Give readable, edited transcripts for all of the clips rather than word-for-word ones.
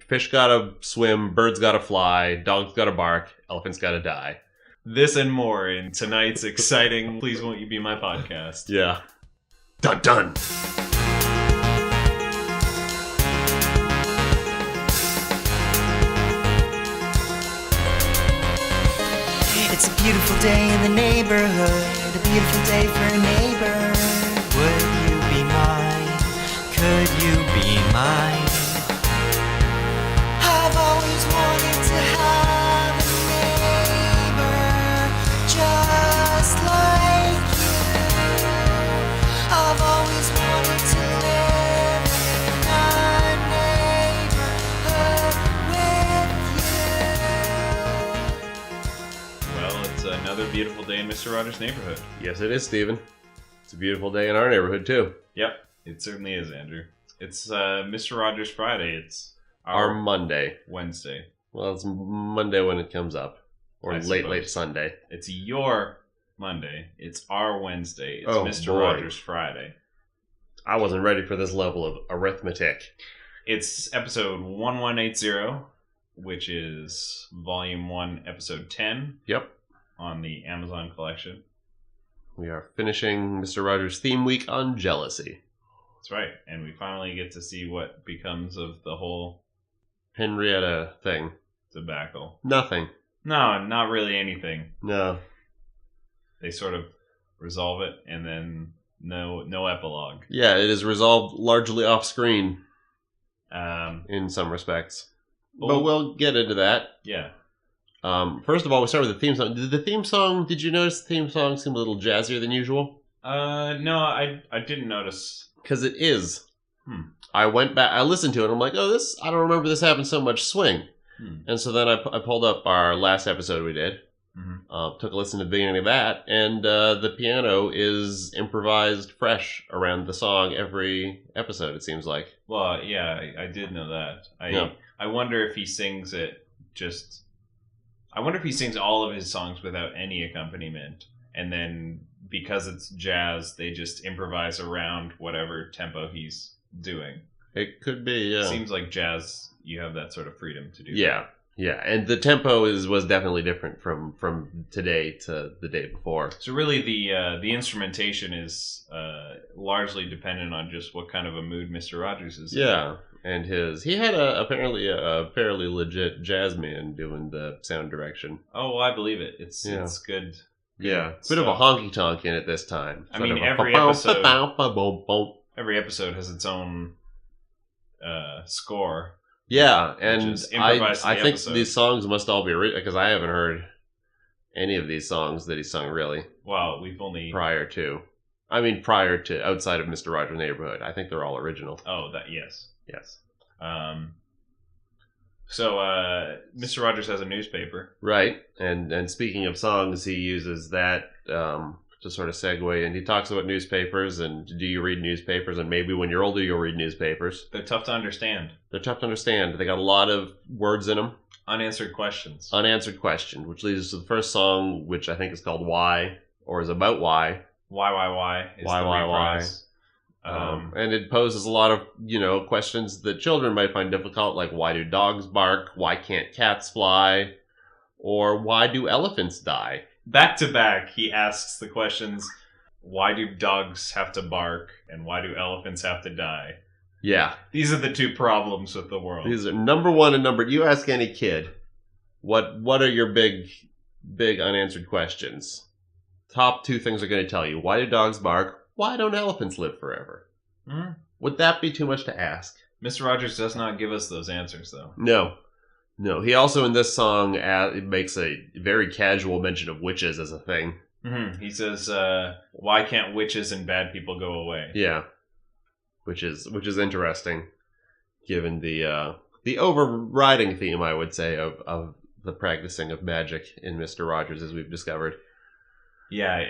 fish gotta swim, birds gotta fly, dogs gotta bark, elephants gotta die. This and more in tonight's exciting Please Won't You Be My podcast. Yeah. Dun dun! It's a beautiful day in the neighborhood, a beautiful day for a neighbor. Would you be mine? Could you be mine? I've always wanted to have a neighbor just like you. I've always wanted to live in a neighborhood with you. Well, it's another beautiful day in Mr. Rogers' neighborhood. Yes, it is, Stephen. It's a beautiful day in our neighborhood, too. Yep, it certainly is, Andrew. It's Mr. Rogers Friday. It's Our Monday. Wednesday. Well, it's Monday when it comes up. Or I late suppose. Sunday. It's your Monday. It's our Wednesday. It's Oh, Mr. boy. Rogers Friday. I wasn't ready for this level of arithmetic. It's episode 1180, which is volume 1, episode 10 Yep. on the Amazon collection. We are finishing Mr. Rogers' theme week on jealousy. That's right. And we finally get to see what becomes of the whole Henrietta thing. debacle. Nothing. No, not really anything. No. They sort of resolve it and then no epilogue. Yeah, it is resolved largely off screen Um, in some respects. Well- But we'll get into that. yeah. First of all, we start with the theme song. Did you notice the theme song seemed a little jazzier than usual? No, I didn't notice. Because it is. Hmm. I went back, I listened to it, and I'm like, oh, I don't remember this having so much swing. And so then I pulled up our last episode we did, Mhm. took a listen to the beginning of that, and the piano is improvised fresh around the song every episode, it seems like. Well, yeah, I did know that. Yeah. I wonder if he sings it just... I wonder if he sings all of his songs without any accompaniment. And then, because it's jazz, they just improvise around whatever tempo he's doing. It could be, yeah. Seems like jazz, you have that sort of freedom to do Yeah, yeah, and the tempo was definitely different from today to the day before. that. So really, the instrumentation is largely dependent on just what kind of a mood Mr. Rogers is in. Yeah, and he had apparently a fairly legit jazz man doing the sound direction. Oh, well, I believe it. It's Yeah. it's good. Yeah, bit of a honky tonk in it this time. I Sort mean, of a every every episode has its own score. Yeah, Which and is improvised to I the think episode. these songs must all be because I haven't heard any of these songs that he sung really Well, we've only... prior to outside of Mr. Rogers' Neighborhood. I think they're all original. Oh, that, yes. Yes. So, Mr. Rogers has a newspaper. Right, and speaking of songs, he uses that to sort of segue, and he talks about newspapers, and do you read newspapers, and maybe when you're older you'll read newspapers. They're tough to understand. They're tough to understand. They got a lot of words in them. Unanswered questions. Unanswered question, which leads us to the first song, which I think is called Why, or is about why. Why is Why, the why, reprise. And it poses a lot of, questions that children might find difficult, like why do dogs bark? Why can't cats fly? Or why do elephants die? Back to back, he asks the questions, why do dogs have to bark, and why do elephants have to die? Yeah. These are the two problems with the world. These are number one and number... You ask any kid, what are your big unanswered questions? Top two things are going to tell you. Why do dogs bark? Why don't elephants live forever? Mhm. Would that be too much to ask? Mr. Rogers does not give us those answers, though. No. He also, in this song, makes a very casual mention of witches as a thing. He says, why can't witches and bad people go away? Yeah. Which is interesting, given the overriding theme, I would say, of the practicing of magic in Mr. Rogers, as we've discovered. Yeah,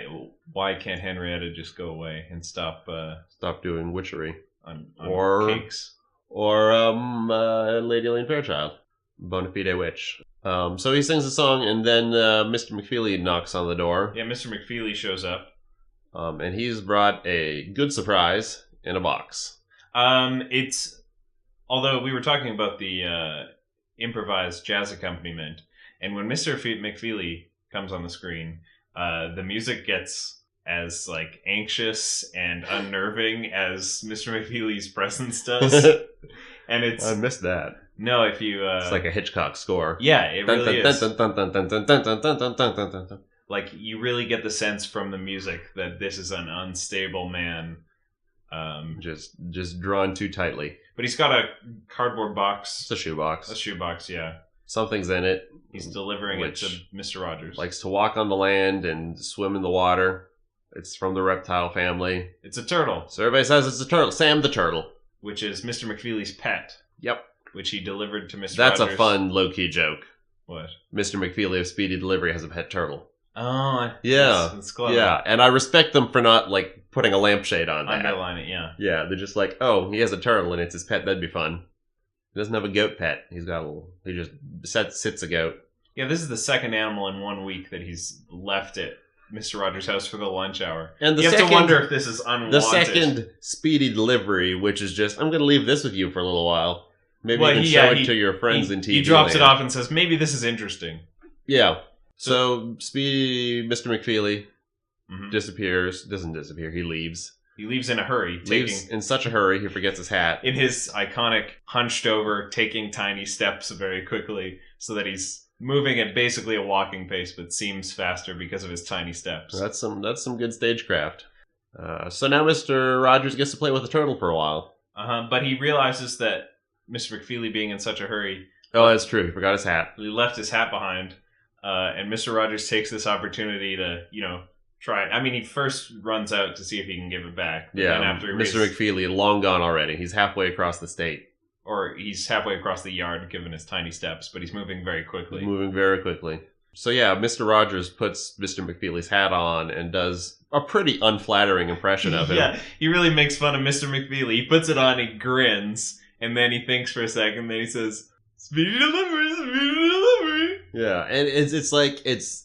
why can't Henrietta just go away and stop doing witchery. on Or- cakes? Or Lady Elaine Fairchild, bona fide witch. So he sings the song, and then Mr. McFeely knocks on the door. Yeah, Mr. McFeely shows up. And he's brought a good surprise in a box. It's Although we were talking about the improvised jazz accompaniment, and when Mr. McFeely comes on the screen, the music gets as like anxious and unnerving as Mr. McFeely's presence does. And it's I missed that. no, if you It's like a Hitchcock score. yeah, it really is. is. Like you really get the sense from the music that this is an unstable man. Just drawn too tightly. But he's got a cardboard It's box, a shoebox. a shoebox. Yeah, Something's in it. he's delivering it Which to Mr. Rogers. Likes to walk on the land and swim in the water. It's from the reptile family. It's a turtle, So everybody says it's a turtle. Sam the turtle. which is Mr. McFeely's pet, Yep. which he delivered to Mr. That's Rogers. a fun low-key joke. What? Mr. McFeely of Speedy Delivery has a pet turtle. Oh, Yeah. that's clever. Yeah, and I respect them for not, like, putting a lampshade on that. Underline it, yeah. Yeah, they're just like, oh, he has a turtle and it's his pet. That'd be fun. He doesn't have a goat pet. He just sits a goat. Yeah, this is the second animal in 1 week that he's left at Mr. Rogers' house for the lunch hour. And You have to wonder if this is unwanted. The second Speedy Delivery, which is just, I'm going to leave this with you for a little while. Maybe you can show it to your friends in TV. He drops it land. off and says, maybe this is interesting. Yeah. So Speedy, Mr. McFeely, Mhm. doesn't disappear, he leaves. He leaves in a hurry, Leaves in such a hurry, he forgets his hat. in his iconic hunched over, taking tiny steps very quickly, so that he's moving at basically a walking pace, but seems faster because of his tiny steps. That's some good stagecraft. So now Mr. Rogers gets to play with the turtle for a while. But he realizes that Mr. McFeely being in such a hurry, Oh, that's true. He forgot his hat. he left his hat behind, and Mr. Rogers takes this opportunity to, try it. I mean, he first runs out to see if he can give it back. But Yeah, then after Mr. McFeely, long gone already. He's halfway across the state. Or he's halfway across the yard, given his tiny steps, but he's moving very quickly. He's moving very quickly. So yeah, Mr. Rogers puts Mr. McFeely's hat on and does a pretty unflattering impression of him. Yeah, he really makes fun of Mr. McFeely. He puts it on, he grins, and then he thinks for a second, then he says, "Speedy delivery, speedy delivery." Yeah, and it's like it's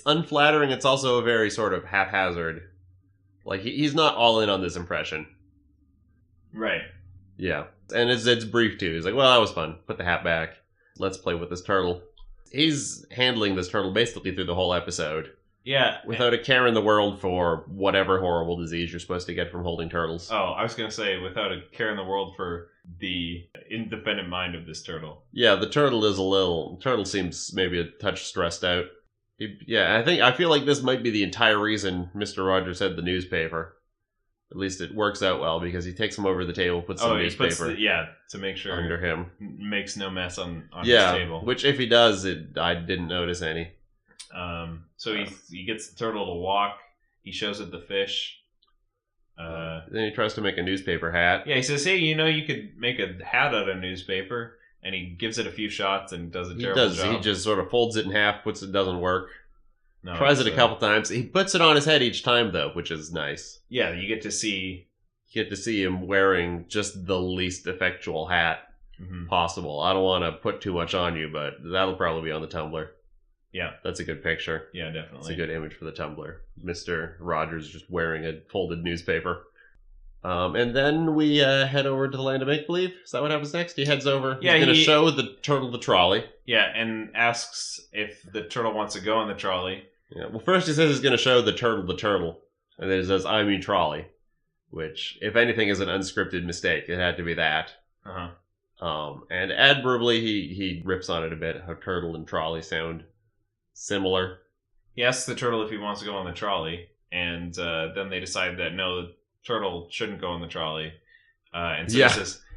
unflattering. It's also a very sort of haphazard. Like he's not all in on this impression. Right. Yeah, and it's brief too. He's like, "Well, that was fun. Put the hat back. Let's play with this turtle." He's handling this turtle basically through the whole episode Yeah. without a care in the world for whatever horrible disease you're supposed to get from holding turtles. Oh, I was going to say, without a care in the world for the independent mind of this turtle. Yeah, the turtle seems maybe a touch stressed out. I feel like this might be the entire reason Mr. Rogers had the newspaper. At least it works out well because he takes him over the table, puts some He puts newspaper to make sure under him. makes no mess on his Yeah, table. which if he does, I didn't notice any. So he gets the turtle to walk. He shows it the fish. Then he tries to make a newspaper hat. Yeah, he says, "Hey, you could make a hat out of newspaper," and he gives it a few shots and does a He terrible does. job. He just sort of folds it in half, doesn't work. No, Tries it a it's, couple times. He puts it on his head each time though, which is nice. Yeah, you get to see. You get to see him wearing just the least effectual hat possible. I don't want to put too much on you, but that'll probably be on the Tumblr. Yeah, That's a good picture. yeah, It's definitely. a good image for the Tumblr. Mr. Rogers just wearing a folded newspaper. And then we head over to the land of make-believe. Is that what happens next? He heads over. Yeah, he's going to he- show the turtle the trolley. Yeah, and asks if the turtle wants to go on the trolley. Yeah. Well, first he says he's going to show the turtle. And then he says, I mean trolley. Which, if anything, is an unscripted mistake. It had to be that. And admirably, he rips on it a bit. How turtle and trolley sound similar. He asks the turtle if he wants to go on the trolley, and then they decide that no, the turtle shouldn't go on the trolley. And so Yeah.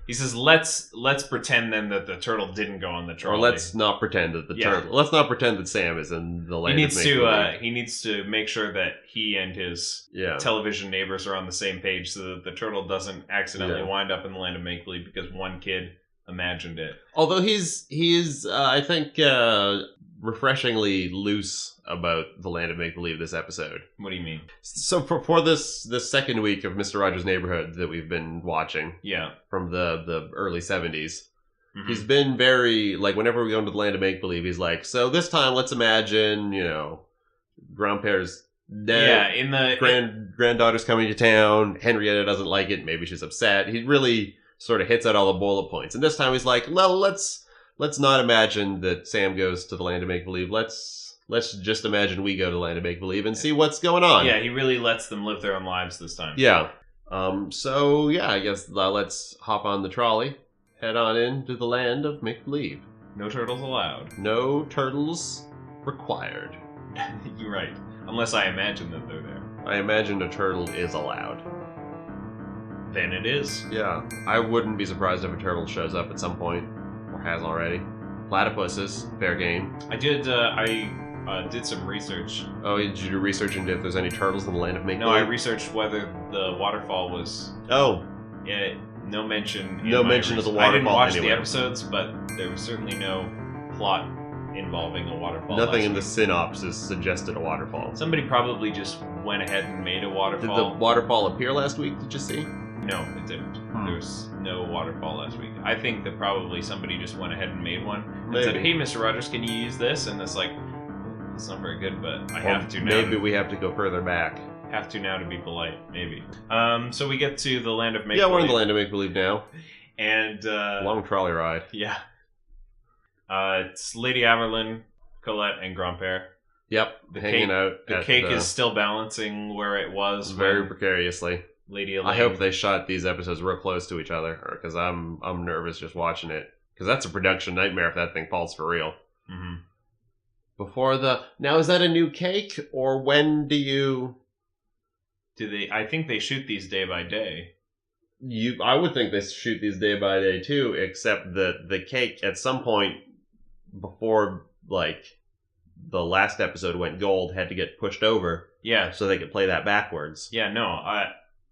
he says, let's pretend then that the turtle didn't go on the Or trolley. let's not pretend that let's not pretend that Sam is in the land of make-believe. He needs to make sure that he and his television neighbors are on the same page, so that the turtle doesn't accidentally wind up in the land of make believe because one kid imagined it. Although he is I think refreshingly loose about the land of make believe this episode. What do you mean? So for this second week of Mr. Rogers' Neighborhood that we've been watching, from the early 70s. He's been very, like, whenever we go into the land of make-believe, he's like, so this time let's imagine, grandpa's dead. Yeah, granddaughter's coming to town. Henrietta doesn't like it. Maybe she's upset. He really sort of hits out all the bullet points. And this time he's like, well, let's not imagine that Sam goes to the land of make-believe. Let's just imagine we go to the land of make-believe and see what's going on. Yeah, he really lets them live their own lives this time. Yeah. So, yeah, I guess let's hop on the trolley, head on into the land of make-believe. No turtles allowed. No turtles required. You're right. Unless I imagine that they're there. I imagine a turtle is allowed. Then it is. Yeah. I wouldn't be surprised if a turtle shows up at some point, or has already. Platypuses, fair game. I did some research. Oh, did you do research into if there's any turtles in the land of make-believe? No, I researched whether the waterfall was... Oh. Yeah, no mention. No mention of the waterfall I didn't watch anywhere. the episodes, but there was certainly no plot involving a waterfall. Nothing in the week. synopsis suggested a waterfall. Somebody probably just went ahead and made a Did waterfall. the waterfall appear last week? Did you see? No, it didn't. There was no waterfall last week. I think that probably somebody just went ahead and made one and Maybe. said, "Hey, Mr. Rogers, can you use this?" And it's like, it's not very good, but I have to now. Maybe we have to go further back. Have to now to be polite, maybe. So we get to the land of make. Yeah, we're in the land of make-believe now. And Long trolley ride. yeah, it's Lady Averlin, Colette, and Grandpere. Yep, The hanging cake- out. The at cake is still balancing where it was. very when precariously. Lady Elaine. I hope they shot these episodes real close to each other, because I'm nervous just watching it. Because that's a production nightmare if that thing falls for real. Mm-hmm. Now is that a new cake, or when do you? Do they? I think they shoot these day by day. I would think they shoot these day by day too, except that the cake at some point before like the last episode went gold had to get pushed over Yeah, so they could play that backwards. yeah, no.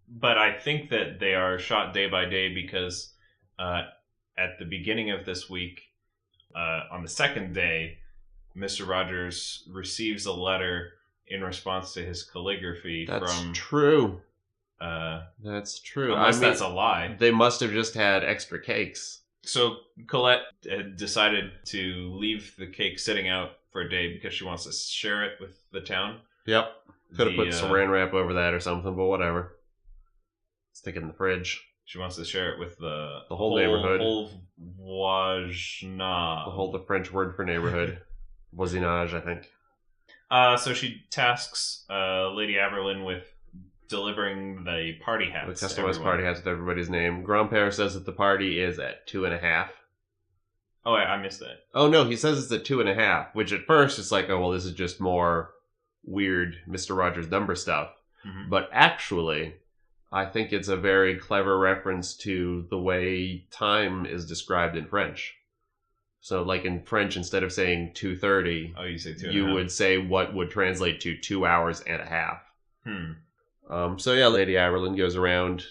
But I think that they are shot day by day because at the beginning of this week, on the second day, Mr. Rogers receives a letter in response to his calligraphy That's from. true. Uh, That's true. unless that's a lie. They must have just had extra cakes. So Colette had decided to leave the cake sitting out for a day because she wants to share it with the town. Yep. Could have The, put saran wrap over that or something, but whatever. Stick it in the fridge. She wants to share it with the whole neighborhood. Whole voisinage. The French word for neighborhood. Voisinage, I think. So she tasks Lady Averlin with delivering the party hats. The to customized everyone. party hats with everybody's name. Grandpere says that the party is at 2.5. Oh, I missed that. Oh no, he says it's at 2.5, which at first it's like, oh well, this is just more weird Mr. Rogers number stuff. Mhm. But actually, I think it's a very clever reference to the way time is described in French. So like in French, instead of saying 2:30, Oh, you say 2.5. you would say what would translate to 2 hours and a half. So yeah, Lady Averlin goes around,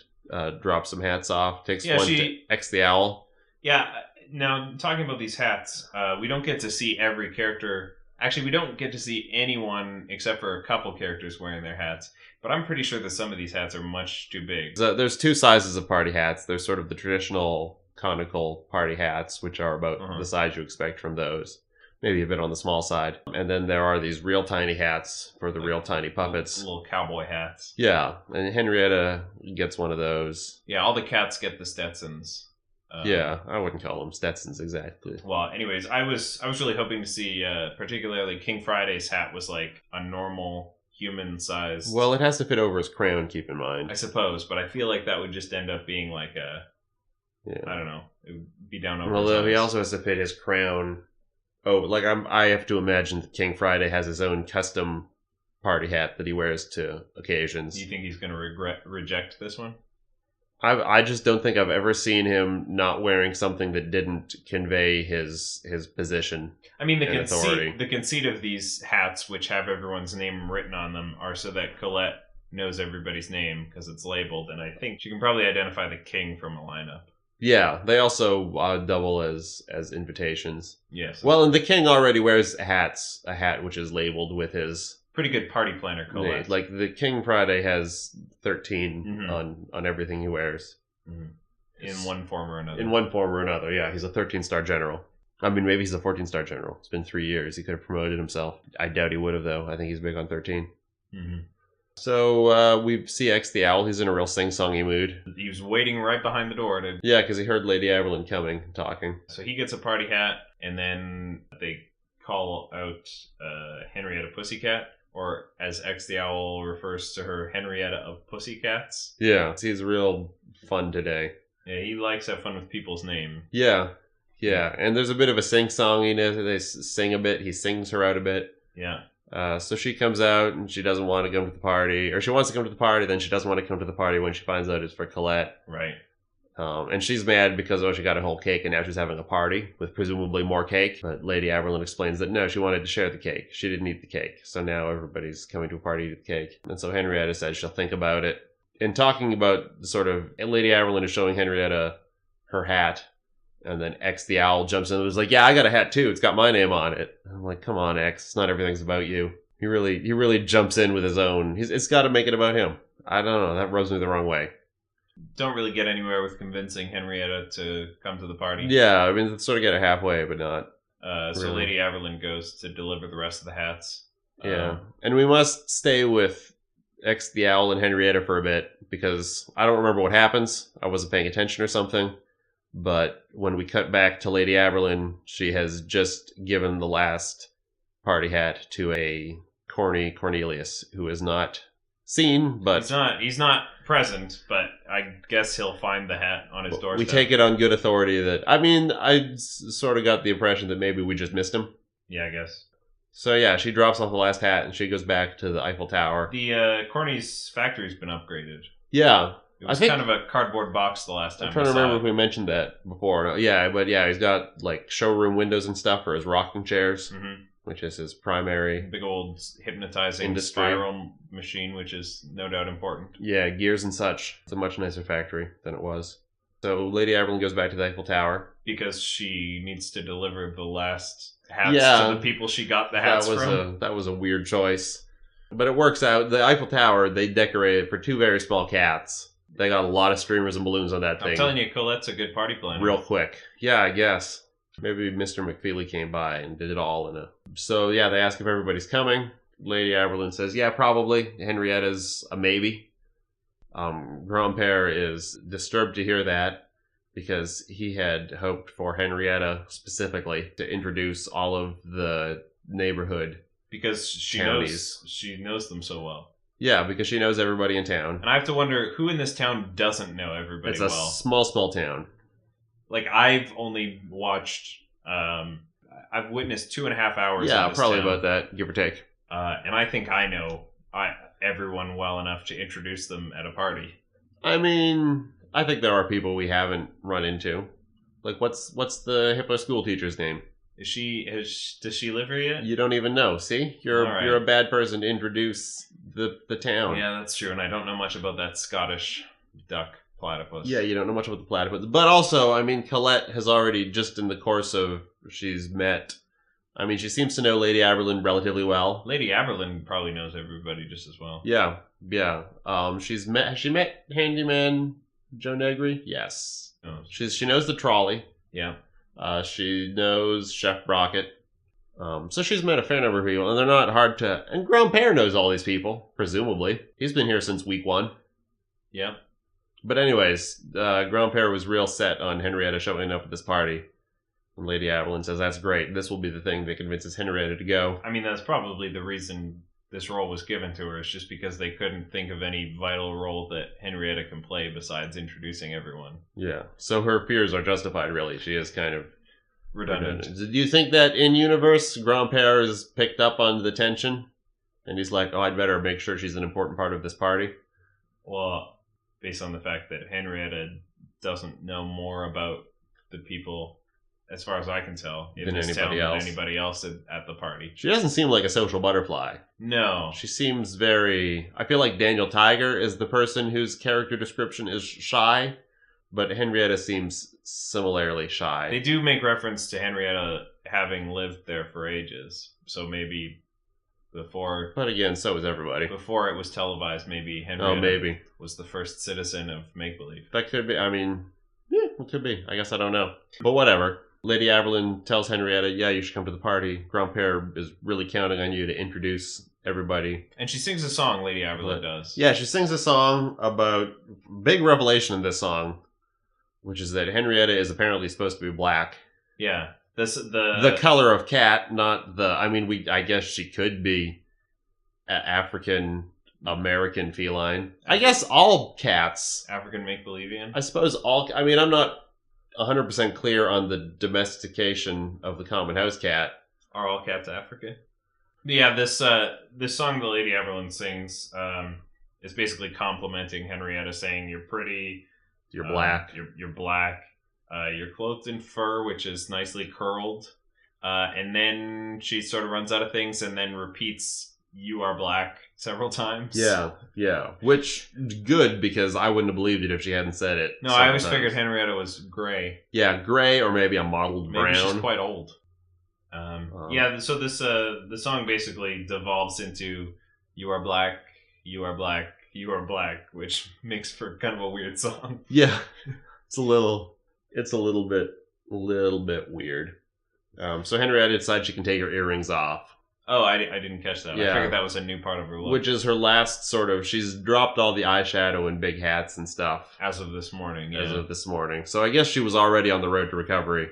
drops some hats off, takes Yeah, one she- to X the Owl. Yeah. Now, talking about these hats, we don't get to see every character. Actually, we don't get to see anyone except for a couple characters wearing their hats. But I'm pretty sure that some of these hats are much too big. So there's two sizes of party hats. There's sort of the traditional conical party hats, which are about the size you expect from those. Maybe a bit on the small side. And then there are these real tiny hats for the real tiny puppets. Little cowboy hats. Yeah, and Henrietta gets one of those. Yeah, all the cats get the Stetsons. Yeah, I wouldn't call them Stetsons exactly. Well, anyways, I was really hoping to see, particularly King Friday's hat was like a normal human size. Well, it has to fit over his crown, keep in mind. I suppose, but I feel like that would just end up being like Yeah. I don't know, it would be down over. Although his he eyes. also has to fit his crown. Oh, like I have to imagine that King Friday has his own custom party hat that he wears to occasions. Do you think he's going to reject this one? I just don't think I've ever seen him not wearing something that didn't convey his position. I mean, and authority. the conceit of these hats, which have everyone's name written on them, are so that Colette knows everybody's name because it's labeled, and I think she can probably identify the king from a lineup. Yeah, they also double as invitations. Yes. Well, and the king already wears a hat which is labeled with his pretty good party planner, Colette. name. Like the King Friday has 13 Mhm. on everything he wears. In one form or another. In one form or another, yeah. He's a 13-star general. I mean, maybe he's a 14-star general. It's been 3 years. He could have promoted himself. I doubt he would have, though. I think he's big on 13. So we see X the Owl. He's in a real sing-songy mood. He was waiting right behind the door to. Yeah, because he heard Lady Evelyn coming, talking. So he gets a party hat, and then they call out Henrietta Pussycat, or as X the Owl refers to her, Henrietta of Pussycats. Yeah, he's real fun today. Yeah, he likes to have fun with people's name. Yeah, and there's a bit of a sing-songiness. They sing a bit. He sings her out a bit. Yeah. So she comes out, and she doesn't want to come to the party. Or she wants to come to the party, then she doesn't want to come to the party when she finds out it's for Colette. Right. And she's mad because, she got a whole cake, and now she's having a party with presumably more cake. But Lady Aberlin explains that no, she wanted to share the cake. She didn't eat the cake. So now everybody's coming to a party to eat the cake. And so Henrietta says she'll think about it. In talking about Lady Aberlin is showing Henrietta her hat. And then X the Owl jumps in and was like, yeah, I got a hat too. It's got my name on it. I'm like, come on, X. It's not everything's about you. He really jumps in with his own. It's got to make it about him. I don't know. That rubs me the wrong way. Don't really get anywhere with convincing Henrietta to come to the party. Yeah, I mean, sort of get her halfway, but not. So really. Lady Aberlin goes to deliver the rest of the hats. Yeah. And we must stay with X the Owl and Henrietta for a bit, because I don't remember what happens. I wasn't paying attention or something. But when we cut back to Lady Aberlin, she has just given the last party hat to a corny Cornelius, who is not seen, but... He's not present, but I guess he'll find the hat on his doorstep. We take it on good authority that... I mean, I sort of got the impression that maybe we just missed him. Yeah, I guess. So yeah, she drops off the last hat, and she goes back to the Eiffel Tower. The Corny's factory's been upgraded. Yeah. It was kind of a cardboard box the last time. I'm trying to remember if we mentioned that before. Yeah, but yeah, he's got like showroom windows and stuff for his rocking chairs, which is his primary big old hypnotizing industry. Spiral machine, which is no doubt important. Yeah, gears and such. It's a much nicer factory than it was. So Lady Aberlin goes back to the Eiffel Tower because she needs to deliver the last hats to the people she got the hats from. That was a weird choice, but it works out. The Eiffel Tower, they decorated for two very small cats. They got a lot of streamers and balloons on that thing. I'm telling you, Colette's a good party planner. Real quick. Yeah, I guess. Maybe Mr. McFeely came by and did it all in a... So, yeah, they ask if everybody's coming. Lady Aberlin says, yeah, probably. Henrietta's a maybe. Grandpere is disturbed to hear that because he had hoped for Henrietta specifically to introduce all of the neighborhood. Because she knows them so well. Yeah, because she knows everybody in town. And I have to wonder who in this town doesn't know everybody well. It's a small town. Like, I've only watched... I've witnessed 2.5 hours Yeah, of this probably town. about that, give or take. And I think I know everyone well enough to introduce them at a party. I mean, I think there are people we haven't run into. Like, what's the hippo school teacher's name? Does she live here yet? You don't even know. See, you're a bad person to introduce the town. Yeah, that's true, and I don't know much about that Scottish duck platypus. Yeah, you don't know much about the platypus, but also, I mean, Colette has already just in the course of she's met. I mean, she seems to know Lady Aberlin relatively well. Lady Aberlin probably knows everybody just as well. Yeah. Has she met Handyman Joe Negri? Yes. Oh. She knows the trolley. Yeah. She knows Chef Brockett. So she's met a fair number of people, and they're not hard to... And Grandpere knows all these people, presumably. He's been here since week 1. Yeah. But anyways, Grandpere was real set on Henrietta showing up at this party. And Lady Aberlin says, that's great. This will be the thing that convinces Henrietta to go. I mean, that's probably the reason this role was given to her. It's just because they couldn't think of any vital role that Henrietta can play besides introducing everyone. Yeah. So her fears are justified, really. She is kind of... redundant. Do you think that in universe, Grandpere is picked up on the tension? And he's like, oh, I'd better make sure she's an important part of this party? Well, based on the fact that Henrietta doesn't know more about the people, as far as I can tell, than anybody else at the party. She doesn't seem like a social butterfly. No. She seems very... I feel like Daniel Tiger is the person whose character description is shy, but Henrietta seems similarly shy. They do make reference to Henrietta having lived there for ages, so maybe before... But again, so is everybody. Before it was televised, maybe Henrietta was the first citizen of make-believe. That could be, I mean... Yeah, it could be. I guess I don't know. But whatever. Lady Aberlin tells Henrietta, yeah, you should come to the party. Grandpere is really counting on you to introduce everybody. And she sings a song, Lady Aberlin does. Yeah, she sings a song about... Big revelation in this song, which is that Henrietta is apparently supposed to be black. Yeah. The color of cat, not the... I mean, I guess she could be African-American feline. I guess all cats... African make-believian? I suppose all... I mean, I'm not 100% clear on the domestication of the common house cat. Are all cats African? Yeah, this song that Lady Aberlin sings is basically complimenting Henrietta, saying you're pretty, you're black, you're black, you're clothed in fur, which is nicely curled, and then she sort of runs out of things and then repeats "you are black" several times. Yeah, which good because I wouldn't have believed it if she hadn't said it. No, I always figured Henrietta was gray. Yeah, gray or maybe a mottled brown. Maybe she's quite old. Yeah, so this the song basically devolves into "You are black, you are black, you are black," which makes for kind of a weird song. Yeah, it's a little bit weird. So Henrietta decides she can take her earrings off. Oh, I didn't catch that. Yeah. I figured that was a new part of her look. Which is her last sort of... She's dropped all the eyeshadow and big hats and stuff. As of this morning, yeah. As of this morning. So I guess she was already on the road to recovery.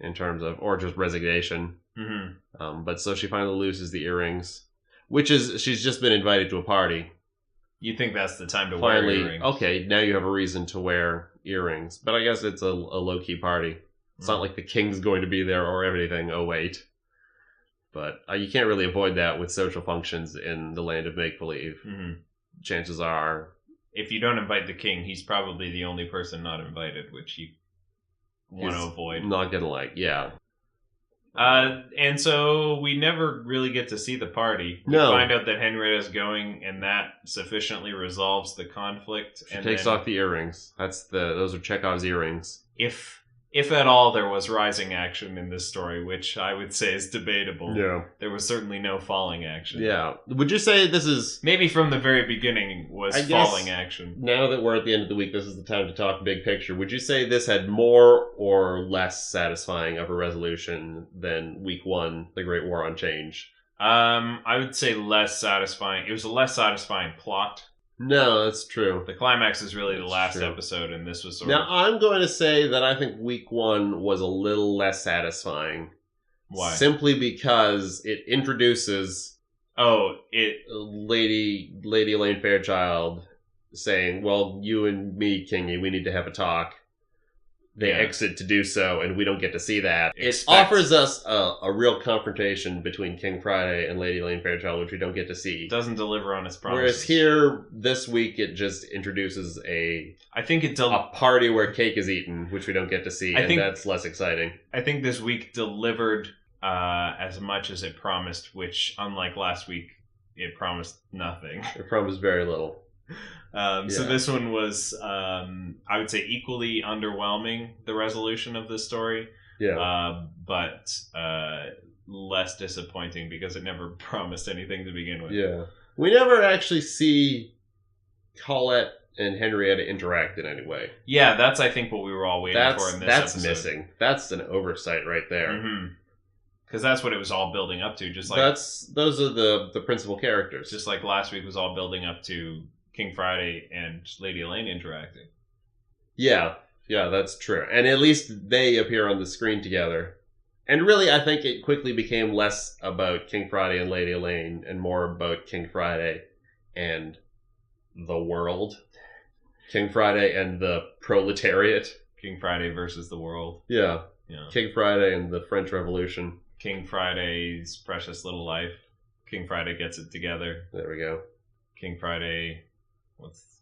In terms of... Or just resignation. Mm-hmm. But so she finally loses the earrings. Which is... She's just been invited to a party. You think that's the time to wear earrings. Okay, now you have a reason to wear earrings. But I guess it's a low-key party. It's not like the king's going to be there or everything. Oh, wait. But you can't really avoid that with social functions in the land of make-believe. Mm-hmm. Chances are... If you don't invite the king, he's probably the only person not invited, which you want to avoid. Not gonna like, yeah. And so we never really get to see the party. We find out that Henrietta's going, and that sufficiently resolves the conflict. She takes off the earrings. Those are Chekhov's earrings. If at all there was rising action in this story, which I would say is debatable. Yeah. There was certainly no falling action. Yeah. Would you say this is... Maybe from the very beginning was falling action. Now that we're at the end of the week, this is the time to talk big picture. Would you say this had more or less satisfying of a resolution than week 1, The Great War on Change? I would say less satisfying. It was a less satisfying plot. No, that's true. The climax is really the last episode, and this was sort of... Now, I'm going to say that I think week 1 was a little less satisfying. Why? Simply because it introduces... Lady Elaine Fairchild saying, well, you and me, Kingy, we need to have a talk. They exit to do so, and we don't get to see that. It offers us a real confrontation between King Friday and Lady Elaine Fairchild, which we don't get to see. It doesn't deliver on its promises. Whereas here, this week, it just introduces a party where cake is eaten, which we don't get to see, that's less exciting. I think this week delivered as much as it promised, which, unlike last week, it promised nothing. It promised very little. So this one was, I would say, equally underwhelming, the resolution of this story. Yeah. But less disappointing because it never promised anything to begin with. Yeah. We never actually see Colette and Henrietta interact in any way. Yeah, that's, I think, what we were all waiting for in this episode. That's missing. That's an oversight right there. Mm-hmm. Because that's what it was all building up to. Just like those are the principal characters. Just like last week was all building up to King Friday and Lady Elaine interacting. Yeah, that's true. And at least they appear on the screen together. And really, I think it quickly became less about King Friday and Lady Elaine and more about King Friday and the world. King Friday and the proletariat. King Friday versus the world. Yeah. King Friday and the French Revolution. King Friday's precious little life. King Friday gets it together. There we go. King Friday...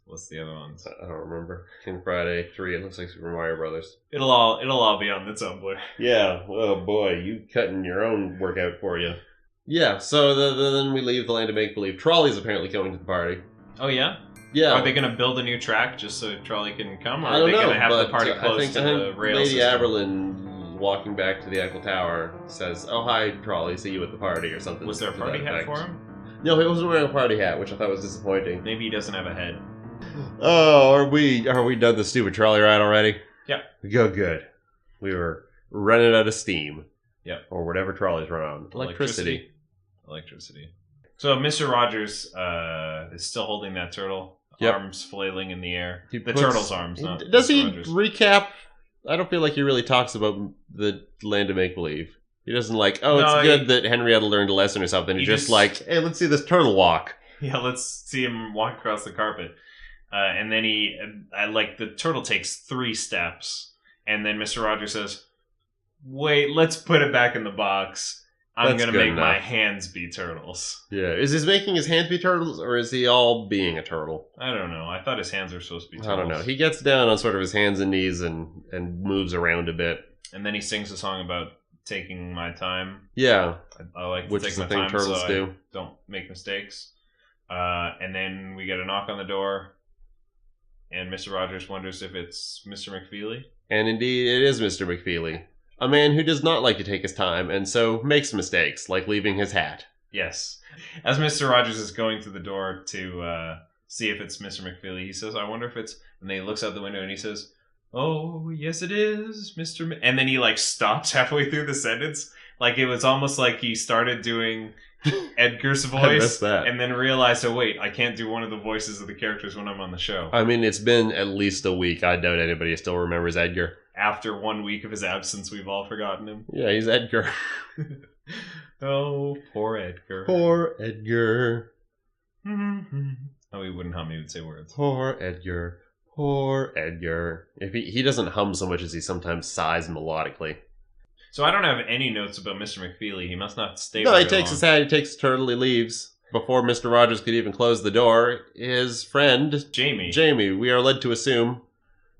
What's the other ones? I don't remember. King Friday 3. It looks like Super Mario Brothers. It'll all be on the Tumblr. Yeah. Oh boy, you cutting your own workout for you. Yeah. So then we leave the land of make believe. Trolley's apparently coming to the party. Oh yeah. Yeah. Are they going to build a new track just so Trolley can come, or I don't are they going know, to have the party close to the rail Lady system? Aberlin, walking back to the Eiffel Tower, says, "Oh hi, Trolley. See you at the party," or something. Was there a party hat for him? No, he wasn't wearing a party hat, which I thought was disappointing. Maybe he doesn't have a head. Oh, are we done the stupid trolley ride already? Yeah. Good. We were running out of steam. Yep. Or whatever trolleys run on. Electricity. So Mr. Rogers is still holding that turtle, Yep. arms flailing in the air. He The puts- turtle's arms, not Does Mr. he Rogers. recap? I don't feel like he really talks about the land of make-believe. He doesn't like, oh, No, it's good that Henrietta learned a lesson or something. He's he just just- like, hey, let's see this turtle walk. Yeah, let's see him walk across the carpet. And then the turtle takes 3 steps. And then Mr. Rogers says, wait, let's put it back in the box. I'm That's going to good make my enough. hands be turtles. Yeah. Is he making his hands be turtles, or is he all being a turtle? I don't know. I thought his hands were supposed to be turtles. I don't know. He gets down on sort of his hands and knees and moves around a bit. And then he sings a song about taking my time. Yeah. I like to Which take is my the thing time turtles so do. I don't make mistakes. And then we get a knock on the door. And Mr. Rogers wonders if it's Mr. McFeely. And indeed, it is Mr. McFeely. A man who does not like to take his time and so makes mistakes, like leaving his hat. Yes. As Mr. Rogers is going through the door to see if it's Mr. McFeely, he says, I wonder if it's... And then he looks out the window and he says, oh, yes it is, Mr. And then he, stops halfway through the sentence. Like, it was almost like he started doing Edgar's I voice missed that. and then realized, oh, wait, I can't do one of the voices of the characters when I'm on the show. I mean, it's been at least a week. I doubt anybody still remembers Edgar. After 1 week of his absence, we've all forgotten him. Yeah, he's Edgar. Oh, poor Edgar. Poor Edgar. Oh, he wouldn't hum, he would say words. Poor Edgar. Poor Edgar. If he doesn't hum so much as he sometimes sighs melodically. So I don't have any notes about Mr. McFeely. He must not stay No, very he takes long. his hat, he takes his turtle, he leaves. Before Mr. Rogers could even close the door, his friend, Jamie. we are led to assume,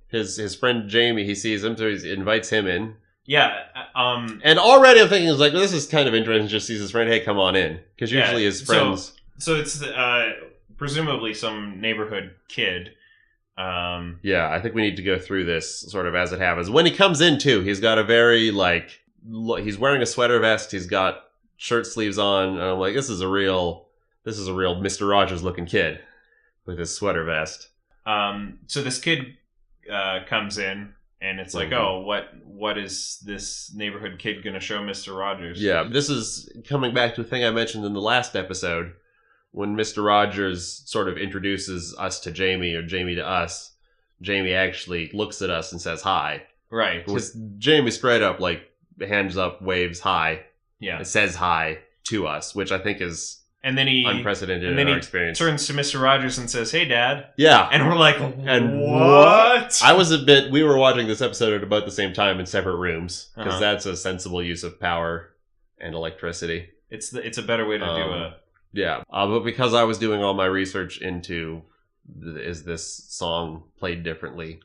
his friend Jamie, he sees him, so he invites him in. Yeah, And already I'm thinking, like, well, this is kind of interesting, just sees his friend, hey, come on in. Because usually his friends... So it's presumably some neighborhood kid. Yeah, I think we need to go through this sort of as it happens. When he comes in, too, he's got a very, he's wearing a sweater vest, he's got shirt sleeves on, and I'm like, this is a real Mr. Rogers looking kid with his sweater vest. So this kid comes in, and it's like, oh, what is this neighborhood kid going to show Mr. Rogers? Yeah, this is coming back to a thing I mentioned in the last episode, when Mr. Rogers sort of introduces us to Jamie, or Jamie to us. Jamie actually looks at us and says hi. Right. Because Jamie straight up, hands up, waves hi. Yeah. It says hi to us, which I think is And then he unprecedented in our experience. turns to Mr. Rogers and says, hey, Dad. Yeah. And we're like, And what? we were watching this episode at about the same time in separate rooms, because Uh-huh. that's a sensible use of power and electricity. It's a better way to do it. Yeah, but because I was doing all my research into is this song played differently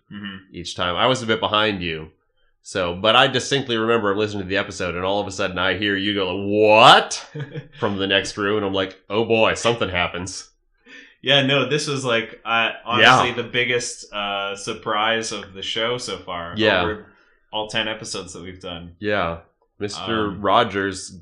each time, I was a bit behind you. So, but I distinctly remember listening to the episode, and all of a sudden I hear you go, "What?" from the next room, and I'm like, "Oh boy, something happens." Yeah, no, this was honestly the biggest surprise of the show so far. Yeah, over all 10 episodes that we've done. Yeah, Mr. Rogers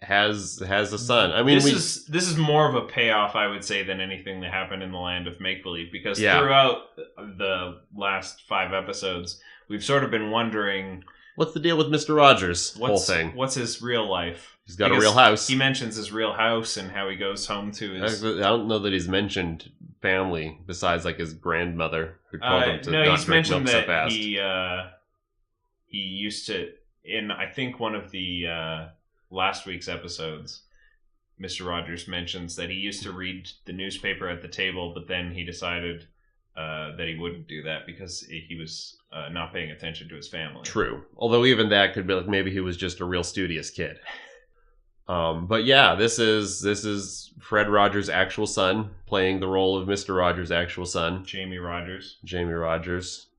has a son. I mean, this is more of a payoff, I would say, than anything that happened in the land of make-believe, because throughout the last 5 episodes, we've sort of been wondering, what's the deal with Mr. Rogers' whole thing? What's his real life? He's got a real house. He mentions his real house and how he goes home to his... I don't know that he's mentioned family besides his grandmother who told him to not drink milk so fast. He used to, in I think one of the last week's episodes, Mr. Rogers mentions that he used to read the newspaper at the table, but then he decided that he wouldn't do that because he was not paying attention to his family. True. Although even that could be maybe he was just a real studious kid. But yeah, this is Fred Rogers' actual son playing the role of Mr. Rogers' actual son. Jamie Rogers.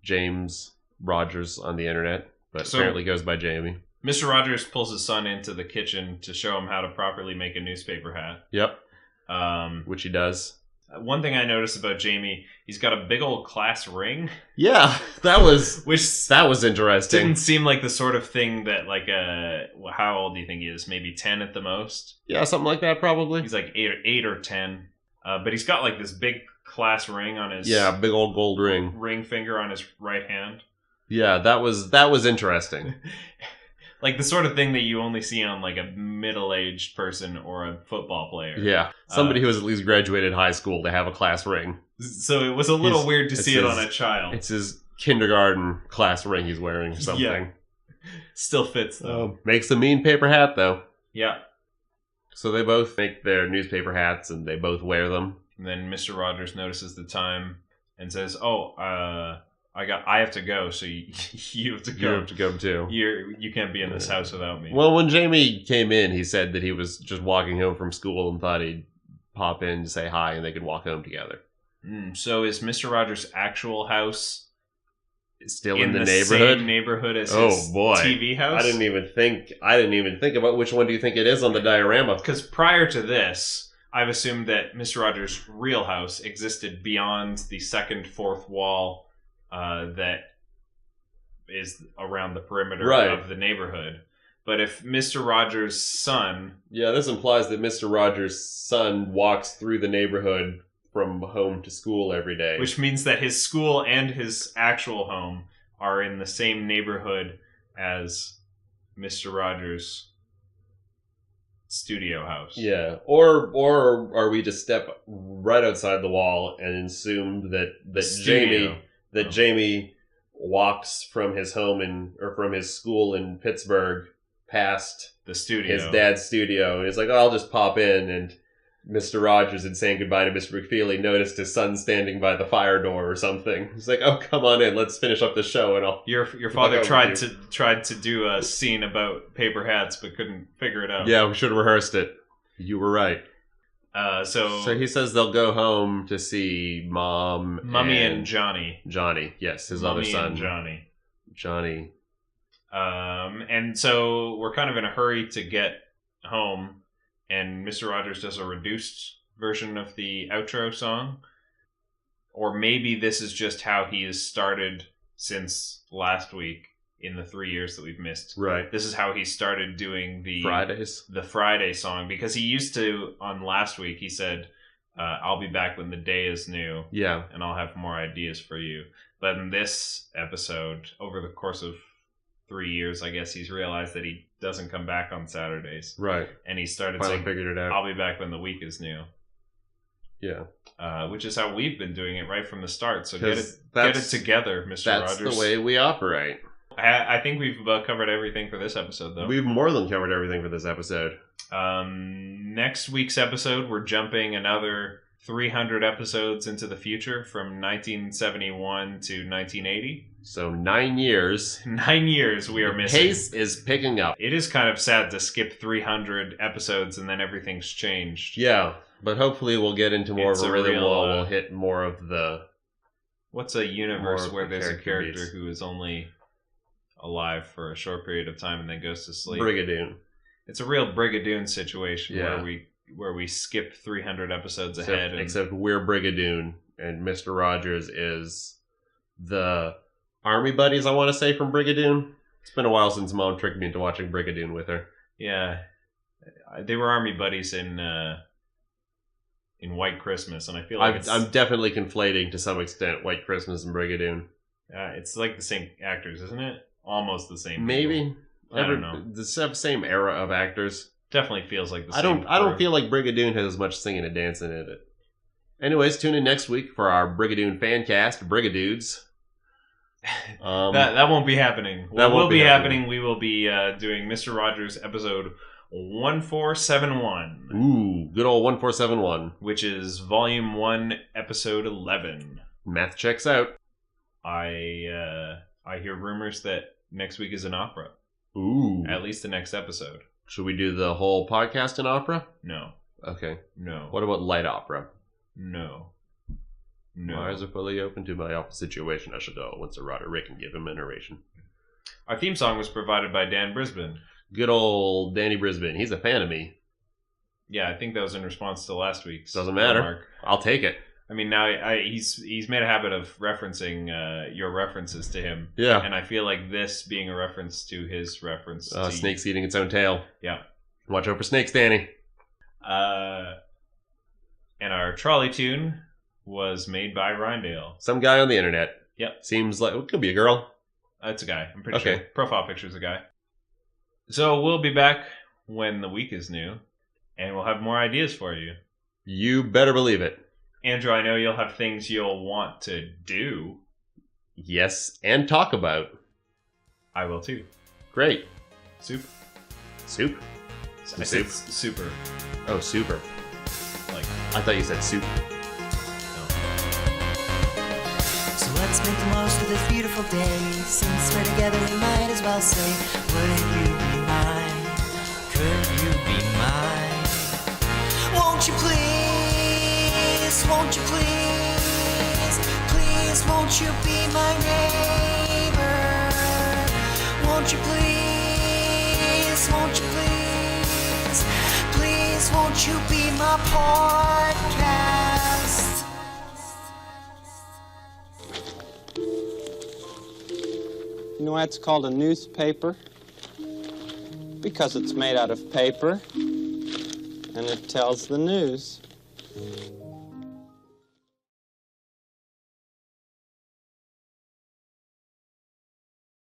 James Rogers on the internet, but apparently goes by Jamie. Mr. Rogers pulls his son into the kitchen to show him how to properly make a newspaper hat. Yep. Which he does. One thing I noticed about Jamie, he's got a big old class ring. Yeah, that was interesting. Didn't seem like the sort of thing that how old do you think he is? Maybe 10 at the most? Yeah, something like that probably. He's like 8 or 10. But he's got this big class ring on his... Yeah, big old gold ring. Ring finger on his right hand. Yeah, that was interesting. Like the sort of thing that you only see on like a middle-aged person or a football player. Yeah, somebody who has at least graduated high school to have a class ring. So it was a little weird to see it on a child. It's his kindergarten class ring he's wearing or something. Yeah. Still fits though. Makes a mean paper hat though. Yeah. So they both make their newspaper hats and they both wear them. And then Mr. Rogers notices the time and says, "Oh, I have to go, so you have to go. You have to go too. You can't be in this house without me." Well, when Jamie came in, he said that he was just walking home from school and thought he'd pop in to say hi and they could walk home together. So is Mr. Rogers' actual house still in the neighborhood? Same neighborhood as his TV house? I didn't even think about which one do you think it is on the diorama. Because prior to this, I've assumed that Mr. Rogers' real house existed beyond the second, fourth wall that is around the perimeter of the neighborhood. But if Mr. Rogers' son... Yeah, this implies that Mr. Rogers' son walks through the neighborhood from home to school every day. Which means that his school and his actual home are in the same neighborhood as Mr. Rogers' studio house. Yeah. Or are we to step right outside the wall and assume that Jamie walks from his home or from his school in Pittsburgh past the studio, his dad's studio, and he's like, "Oh, I'll just pop in," and Mr. Rogers, in saying goodbye to Mr. McFeely, noticed his son standing by the fire door or something. He's like, "Oh, come on in. Let's finish up the show." And your father tried to do a scene about paper hats, but couldn't figure it out. Yeah, we should have rehearsed it. You were right. So he says they'll go home to see Mummy and Johnny. Johnny, yes, his Mummy other son. And Johnny. And so we're kind of in a hurry to get home. And Mr. Rogers does a reduced version of the outro song. Or maybe this is just how he has started since last week in the 3 years that we've missed. Right. This is how he started doing the Friday song. Because he used to, on last week, he said, "I'll be back when the day is new. Yeah. And I'll have more ideas for you." But in this episode, over the course of 3 years, I guess he's realized that he doesn't come back on Saturdays. Right. And he started Finally saying, figured it out. "I'll be back when the week is new." Yeah. Which is how we've been doing it right from the start. So get it together, Mr. Rogers. That's the way we operate. I think we've covered everything for this episode, though. We've more than covered everything for this episode. Next week's episode, we're jumping another 300 episodes into the future from 1971 to 1980. So 9 years. 9 years we are missing. Pace is picking up. It is kind of sad to skip 300 episodes and then everything's changed. Yeah, but hopefully we'll get into more of a rhythm. We'll hit more of the... What's a universe where there's a character who is only alive for a short period of time and then goes to sleep? Brigadoon. It's a real Brigadoon situation where we skip 300 episodes ahead. Except we're Brigadoon and Mr. Rogers is the army buddies, I want to say, from Brigadoon. It's been a while since Mom tricked me into watching Brigadoon with her. Yeah. They were army buddies in White Christmas, and I feel like I'm definitely conflating to some extent White Christmas and Brigadoon. It's like the same actors, isn't it? Almost the same. Maybe. People. I don't know. The same era of actors. Definitely feels like the same. I don't feel like Brigadoon has as much singing and dancing in it. Anyways, tune in next week for our Brigadoon fan cast, Brigadoods. That won't be happening. What will be happening, we will be doing Mr. Rogers episode 1471. Ooh, good old 1471. Which is volume 1, episode 11. Math checks out. I hear rumors that next week is an opera. Ooh. At least the next episode. Should we do the whole podcast in opera? No. Okay. No. What about light opera? No. My eyes are fully open to my awful situation. I shall go once a Roderick and give him a narration. Our theme song was provided by Dan Brisbane. Good old Danny Brisbane. He's a fan of me. Yeah, I think that was in response to last week's. Doesn't matter. Remark. I'll take it. I mean, now he's made a habit of referencing your references to him. Yeah. And I feel like this being a reference to his reference to snakes eating its own tail. Yeah. Watch out for snakes, Danny. And our trolley tune was made by Rindale. Some guy on the internet. Yep. Seems like it could be a girl. It's a guy. I'm pretty sure. Profile picture's a guy. So we'll be back when the week is new, and we'll have more ideas for you. You better believe it. Andrew, I know you'll have things you'll want to do. Yes, and talk about. I will too. Great. Soup. Soup? I said super. Oh, super. Like, I thought you said soup. no. So let's make the most of this beautiful day. Since we're together, we might as well say, would you be mine? Could you be mine? Won't you please? Won't you please? Please, won't you be my neighbor? Won't you please? Won't you please? Please, won't you be my podcast? You know why it's called a newspaper? Because it's made out of paper and it tells the news.